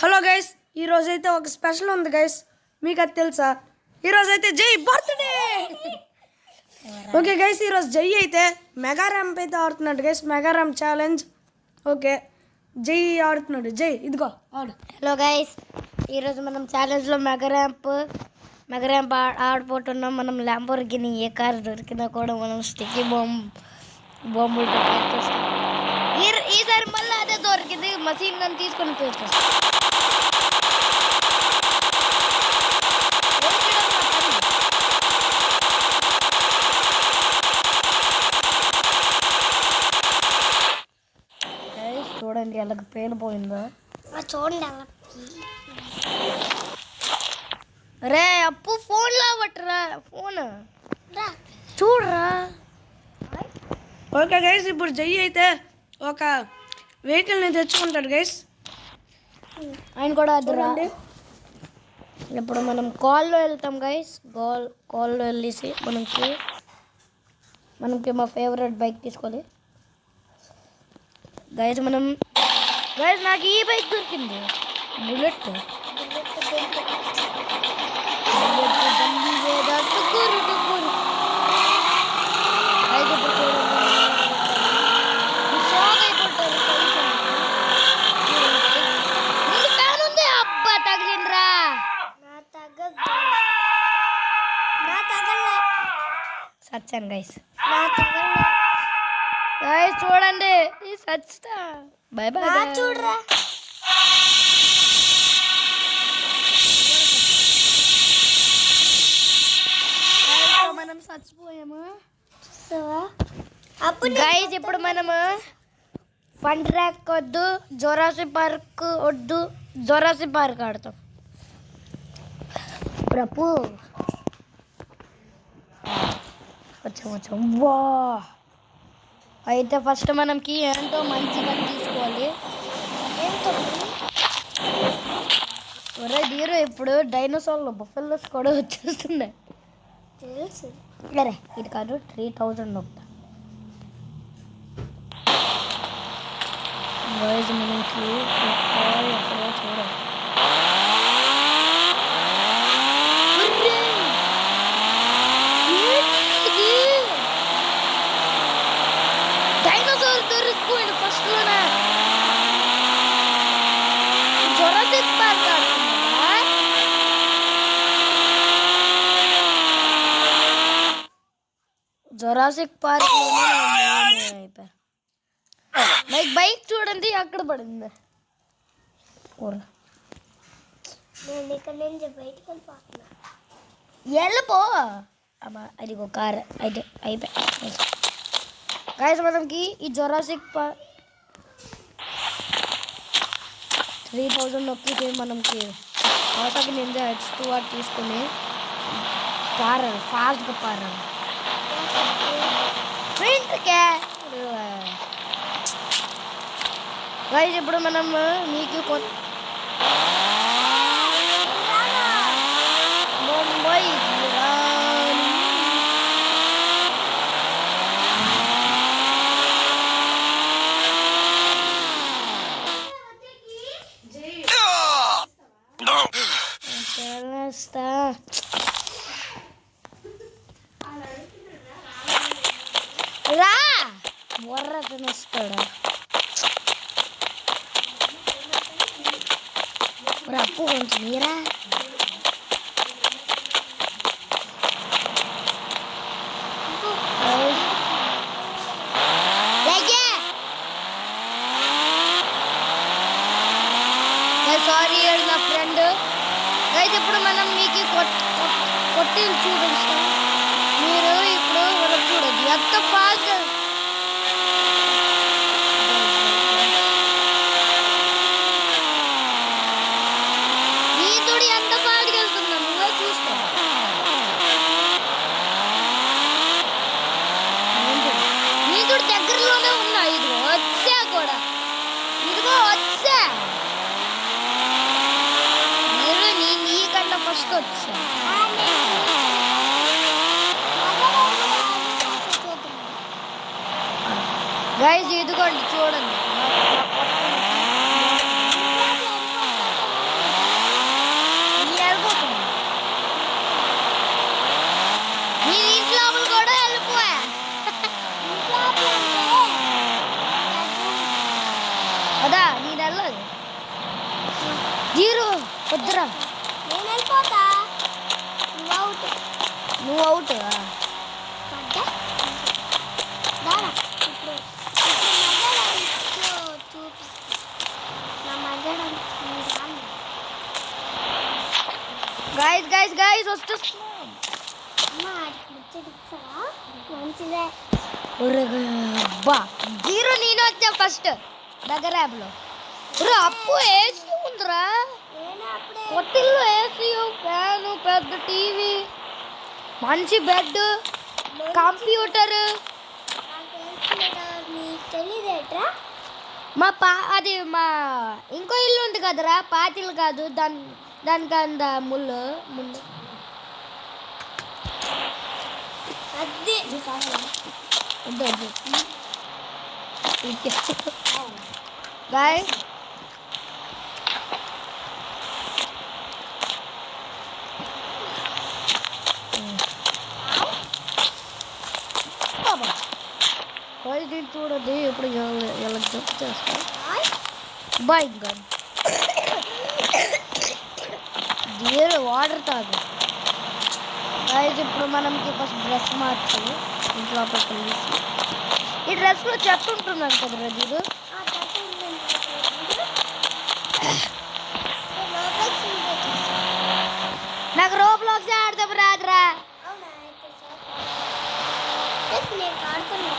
Hello guys, ఈరోజైతే ఒక special ఉంది గైస్. మీకు అది తెలుసా? ఈరోజైతే జై బర్త్డే. ఓకే గైస్, ఈరోజు జై అయితే మెగా ర్యాంప్ అయితే ఆడుతున్నాడు guys. Mega ramp challenge. Okay, జై ఆడుతున్నాడు. జై ఇదిగో ఆడు. హలో గైస్, ఈరోజు మనం ఛాలెంజ్లో మెగా ర్యాంప్ ఆడిపోతున్నాం. మనం ల్యాంబోర్గిని ఏ కారు దొరికినా కూడా మనం స్టిక్కీ బాంబులు పేర్చేస్తాం. ఈసారి మళ్ళీ అదే దొరికింది, మసీన్ గన్ తీసుకొని పేర్చేస్తాం. చూడండి అలాగ పేలిపోయిందా, చూడండి. రే అప్పు ఫోన్ లావట్రా, ఫోన్ చూడరా. ఓకే గైస్, ఇప్పుడు జై అయితే ఒక వెహికల్ని తెచ్చుకుంటాడు గైస్. ఆయన కూడా అది. ఇప్పుడు మనం కాల్లో వెళ్తాం గైస్. కాల్లో వెళ్ళేసి మనకి మా ఫేవరెట్ బైక్ తీసుకోవాలి గైస్. నాకు ఈ బైక్ దొరికింది, బుల్లెట్. అబ్బా తగిలిండ్రా. సచ్చాను గైస్. గైస్ చూడండి, సచ్చుతా. By by. చూడరా, మనం చచ్చిపోయాము గైస్. ఇప్పుడు మనము ఫన్ ట్రాక్ వద్దు, జొరాసిక్ పార్క్ వద్దు, జొరాసిక్ పార్క్ ఆడతాం. ప్రభు వచ్చాం. వా అయితే ఫస్ట్ మనకి ఏంటో మంచిగా తీసుకోవాలి. ఒరే డీరో, ఇప్పుడు డైనోసార్లు బఫెల్లోస్ కూడా వచ్చేస్తున్నాయి తెలుసు. అరే ఇది కాదు, 3000 ఒకటి. మనకి ఎక్కడో చూడాలి. డైనోసార్ దొరికిపోయింది ఫస్ట్ లోనే. జొరాసిక్ పార్క్ జొరాసిక్ పార్క్ అయిపోయా. బైక్ చూడండి అక్కడ పడింది. నేను ఇక్కడ నుంచి బయటికి వెళ్ళిపోతున్నా. వెళ్ళిపో అమ్మా. అది ఒక కార్ అయితే అయిపోయి గాయస్. మనకి ఈ జొరాసిక్ పార్క్ 3000 నొక్కితే మనకి అవసరం నిందా H2R తీసుకుని పారాలి, ఫాస్ట్గా పారాలి. గైస్ ఇప్పుడు మనం మీకు ముంబై రా బొర్ర తినొస్తాడా. అప్పు కొంచెం మీరా. సారీ నా ఫ్రెండ్. అయితే ఇప్పుడు మనం మీకు కొట్టి చూపిస్తాం. మీరు ఇప్పుడు మనం చూడదు ఎంత ఫాస్ట్. నీతుడు ఎంత ఫాస్ట్గా వెళ్తున్నా నువ్వే చూసుకో. నీతుడు దగ్గరలోనే ఉన్నా. ఇదిగో వచ్చా కూడా, ఇదిగో వచ్చా. నీకన్నా ఫస్ట్ వచ్చా. గైస్ ఇదిగోండి చూడండి. అదా నేను వెళ్ళాలి జీరో వద్దురా నేను వెళ్ళిపోతా నువ్వు అవుట్ నువ్వు అవుట్ పడ్డా దారా ఇప్పుడు చూపిస్తా నా మగడం గైస్ వచ్చేస్తున్నాం అమ్మ ముచ్చటిస్తావా మంచిదే బా జీరో నేను వచ్చా ఫస్ట్ దగ్గర యాప్లో అప్పు ఏసీ ఉందిరా నేను అప్పుడే కొట్టిల్లో ఏసీ ఫ్యాను పెద్ద టీవీ మంచి బెడ్ కంప్యూటర్ నాకు తెలుసులేదా నీకు తెలియదేట్రా అది మా ఇంకో ఇల్లు ఉంది కదరా పాతిల్లు కాదు దానికి అంత ముందు అదే గాయ్ దీన్ని చూడండి ఇప్పుడు ఎలా జంప్ చేస్తా బైక్ గన్ దీని వాటర్ తాగు గాయస్ ఇప్పుడు మనకి ఫస్ట్ డ్రెస్ మార్చాలి ఇంట్లో తీసి ఈ డ్రెస్లో చెత్త ఉంటున్నాను కదరా దీడు నాకు రోబ్లాక్స్ ఆడదాం రాదురా అవునా అయితే నేను ఆడుకున్నా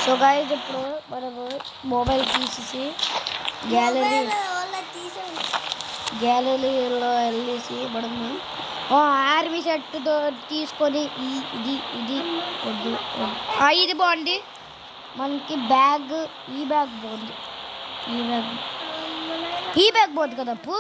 సో గాయస్ ఇప్పుడు మనము మొబైల్ తీసేసి గ్యాలరీలో వెళ్ళేసి మనము ఆర్మీ సెట్ తీసుకొని ఇది వద్దు ఇది బాగుంది మనకి బ్యాగ్ ఈ బ్యాగ్ బాగుంది ఈ బ్యాగ్ బాగుంది కదా అప్పు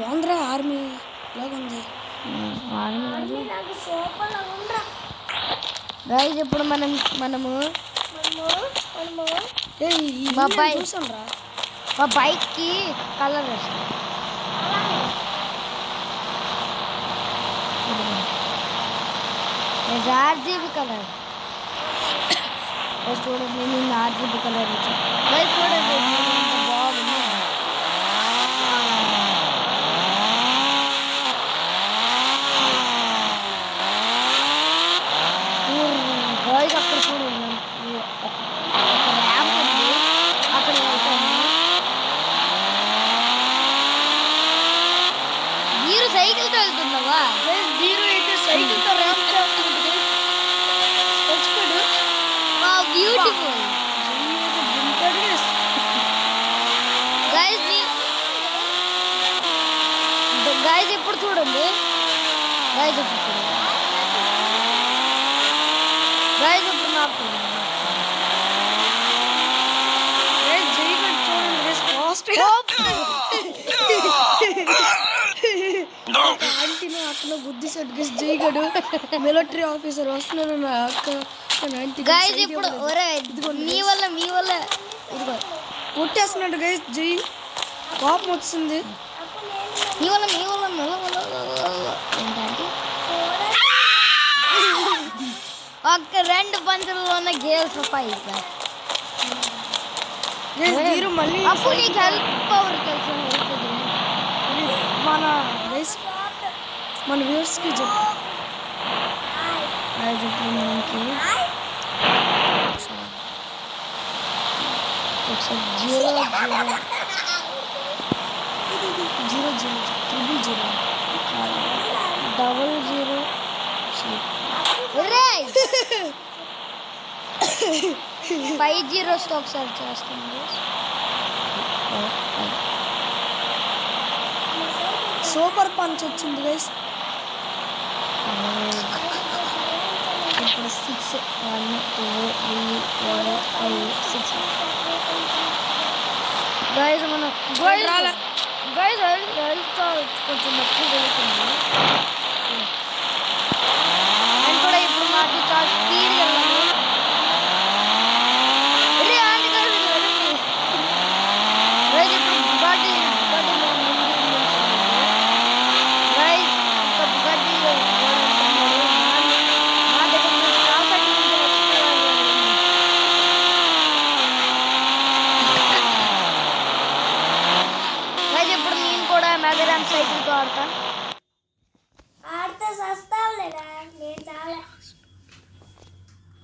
బాగుందిరా ఆర్మీ లాగుంది ఆర్మీ నాకు సూపర్గా ఉండరా గాయస్ ఇప్పుడు మనము మనము మా బైక్ చూసాంరా మా బైక్కి కలర్ వేస్తాం ఆర్జీబీ కలర్ చూడండి నేను ఆర్జీబీ కలర్ బైక్ చూడండి ఎంత బాగుంది బాయ్స్ అక్కడ చూడండి ఒక ర్యాంప్ ఉంది అక్కడ వెళ్తాము మీరు సైకిల్తో వెళ్తున్నావా జీరో అయితే సైకిల్తో ర్యాంప్ చేస్తుంది తెచ్చుకోడు బ్యూటిఫుల్ గైస్ ఇప్పుడు చూడండి గైస్ ఇప్పుడు నాకు ఆంటీని అక్కడ బుద్ధి సెట్ గేసి జైగడు మిలిటరీ ఆఫీసర్ వస్తున్నాడు నా అక్క గైస్ ఇప్పుడు మీ వల్ల ఇదిగో కొట్టేస్తున్నాడు గైస్ జై కోపం వచ్చింది మీ వల్ల ఏంటంటే ఒక్క 2 పంచుల్లో ఉన్న గేల్స్ పైకి మీరు మళ్ళీ అప్పుడు నీకు హెల్ప్ పవర్ తెలుసు మన గైస్ మన వ్యూవర్స్కి చెప్పు మనకి ఒకసారి 5 జీరోస్తో ఒకసారి చేస్తుంది సూపర్ పంచ్ వచ్చింది గైస్ ఇప్పుడు 6 1 2 3 4 5 6 గైస్ మన గైస్ కొంచెం నొప్పి వెళ్తుంది నేను కూడా ఇప్పుడు మాకు చాలా స్పీడ్ వెళ్ళాలి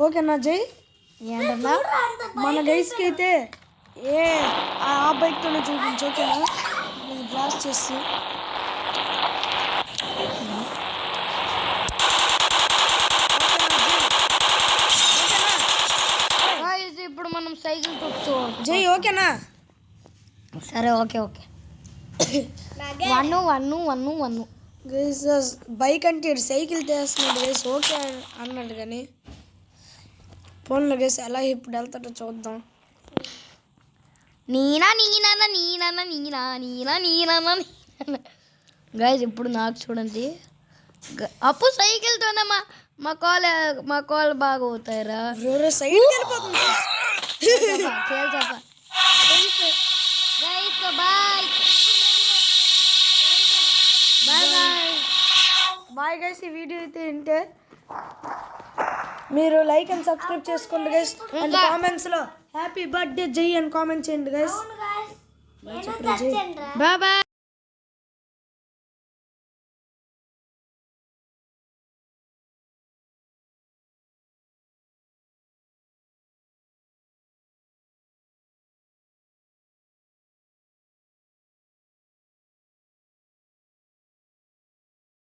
ఓకేనా జై? ఏంటన్నా మన గైస్కి అయితే ఆ బైక్తోనే చూపించు. ఓకేనా? బ్లాస్ట్ చేసి Guys, ఇప్పుడు మనం సైకిల్ తొచ్చు జై. ఓకేనా? సరే ఓకే ఓకే 1 గైస్ బైక్ అంటే ఇటు సైకిల్ చేస్తున్నాడు గైస్. ఓకే అన్నాడు కానీ ఫోన్లో గైస్ ఎలా ఇప్పుడు వెళ్తాడో చూద్దాం. గైస్ ఇప్పుడు నాకు చూడండి. అప్పు సైకిల్తోనే మా కాల్ బాగా అవుతాయిరా. సైడ్ వెళ్ళిపోతుంది guys. Bye guys. ఈ వీడియో అయితే వింటే మీరు లైక్ అండ్ సబ్స్క్రైబ్ చేసుకోండి గైస్. అండ్ కామెంట్స్లో హ్యాపీ బర్త్డే జై అని కామెంట్ చేయండి గైస్. నేను చచ్చాను రా. బాయ్.